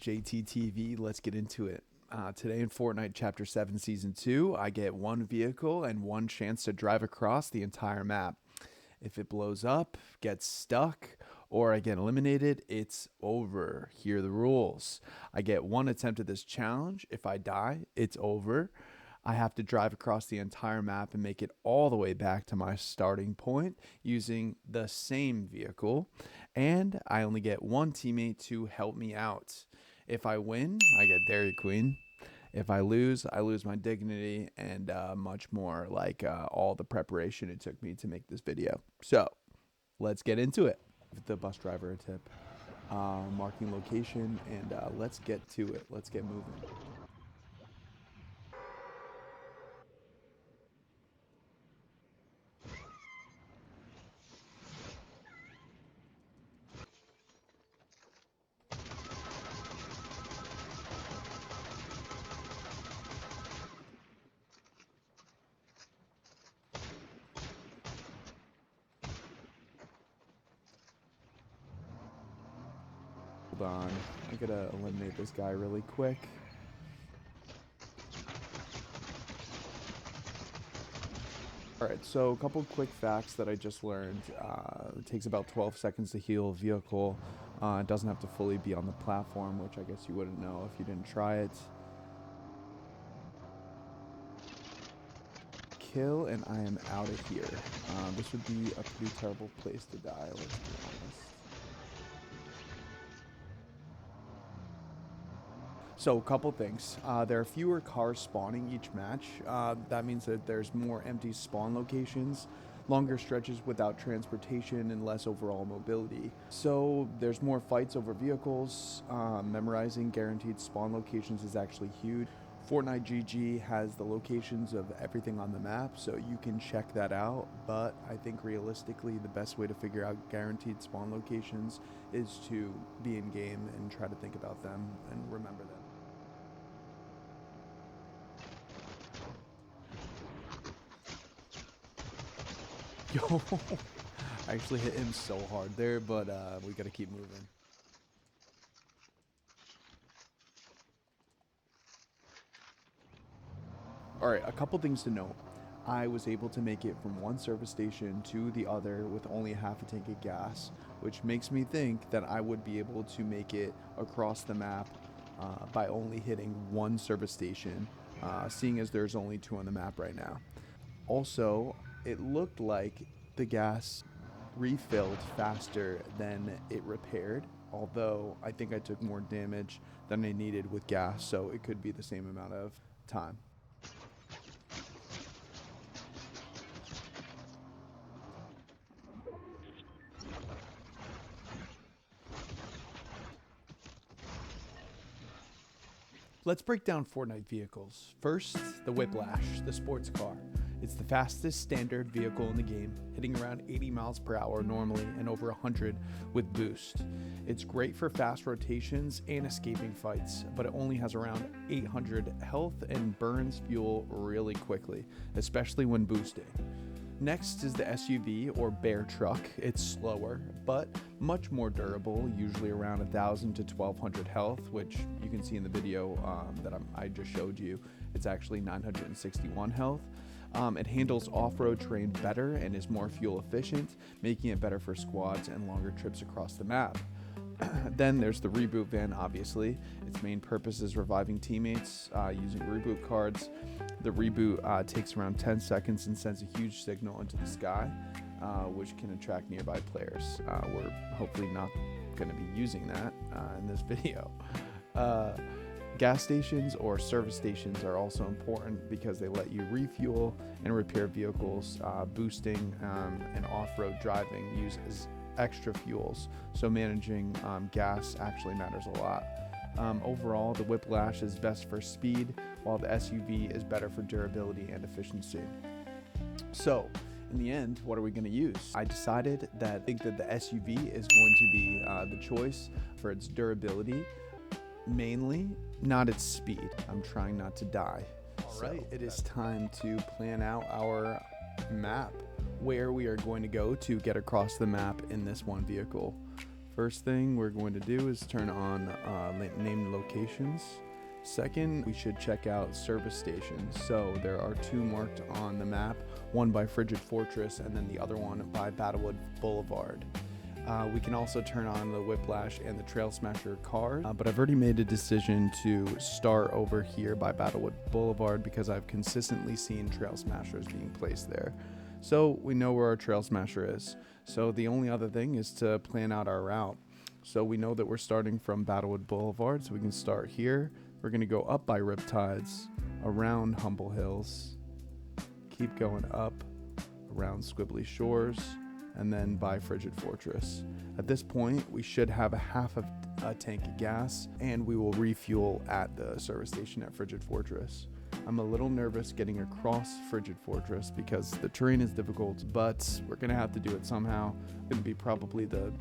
JTTV. Let's get into it. Today in Fortnite Chapter 7 Season 2, I get one vehicle and one chance to drive across the entire map. If it blows up, gets stuck, or I get eliminated, it's over. Here are the rules. I get one attempt at this challenge. If I die, it's over. I have to drive across the entire map and make it all the way back to my starting point using the same vehicle. And I only get one teammate to help me out. If I win, I get Dairy Queen. If I lose my dignity and much more, like all the preparation it took me to make this video. So let's get into it. Give the bus driver a tip, marking location, and let's get to it. Let's get moving. Hold on, I gotta eliminate this guy really quick. Alright, so a couple quick facts that I just learned. It takes about 12 seconds to heal a vehicle. It doesn't have to fully be on the platform, which I guess you wouldn't know if you didn't try it. Kill and I am out of here. This would be a pretty terrible place to die, let's be honest. So a couple things. There are fewer cars spawning each match. That means that there's more empty spawn locations, longer stretches without transportation, and less overall mobility. So there's more fights over vehicles. Memorizing guaranteed spawn locations is actually huge. Fortnite GG has the locations of everything on the map, so you can check that out. But I think realistically, the best way to figure out guaranteed spawn locations is to be in game and try to think about them and remember them. Yo, I actually hit him so hard there, but we gotta keep moving. Alright, a couple things to note. I was able to make it from one service station to the other with only half a tank of gas, which makes me think that I would be able to make it across the map by only hitting one service station, seeing as there's only two on the map right now. Also, it looked like the gas refilled faster than it repaired, although I think I took more damage than I needed with gas, so it could be the same amount of time. Let's break down Fortnite vehicles. First, the Whiplash, the sports car. It's the fastest standard vehicle in the game, hitting around 80 miles per hour normally and over 100 with boost. It's great for fast rotations and escaping fights, but it only has around 800 health and burns fuel really quickly, especially when boosting. Next is the SUV or bear truck. It's slower, but much more durable, usually around 1,000 to 1,200 health, which you can see in the video that I just showed you. It's actually 961 health. It handles off-road terrain better and is more fuel efficient, making it better for squads and longer trips across the map. Then there's the reboot van, obviously. Its main purpose is reviving teammates using reboot cards. The reboot takes around 10 seconds and sends a huge signal into the sky, which can attract nearby players. We're hopefully not going to be using that in this video. Gas stations or service stations are also important because they let you refuel and repair vehicles. Boosting and off-road driving uses extra fuels, so managing gas actually matters a lot. Overall, the Whiplash is best for speed, while the SUV is better for durability and efficiency. So, in the end, what are we going to use? I decided that I think that the SUV is going to be the choice for its durability, mainly, not its speed. I'm trying not to die. All right, it is time to plan out our map, where we are going to go to get across the map in this one vehicle. First thing we're going to do is turn on named locations. Second, we should check out service stations. So there are 2 marked on the map, one by Frigid Fortress and then the other one by Battlewood Boulevard. We can also turn on the Whiplash and the Trail Smasher cars, but I've already made a decision to start over here by Battlewood Boulevard because I've consistently seen Trail Smashers being placed there. So we know where our Trail Smasher is. So the only other thing is to plan out our route. So we know that we're starting from Battlewood Boulevard, so we can start here. We're going to go up by Riptides, around Humble Hills, keep going up around Squibbly Shores, and then by Frigid Fortress. At this point, we should have a half of a tank of gas, and we will refuel at the service station at Frigid Fortress. I'm a little nervous getting across Frigid Fortress because the terrain is difficult, but we're going to have to do it somehow. It's going to be probably the,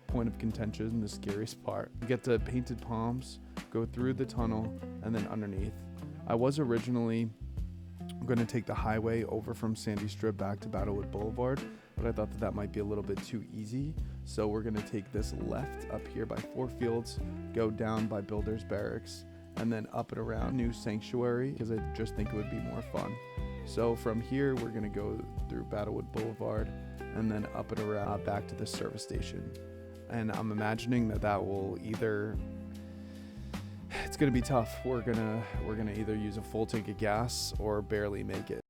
point of contention, the scariest part. We get to Painted Palms, go through the tunnel, and then underneath. I was originally going to take the highway over from Sandy Strip back to Battlewood Boulevard, but I thought that might be a little bit too easy. So we're going to take this left up here by Four Fields, go down by Builders Barracks, and then up and around New Sanctuary because I just think it would be more fun. So from here, we're going to go through Battlewood Boulevard and then up and around back to the service station. And I'm imagining that will either, it's going to be tough. We're gonna either use a full tank of gas or barely make it.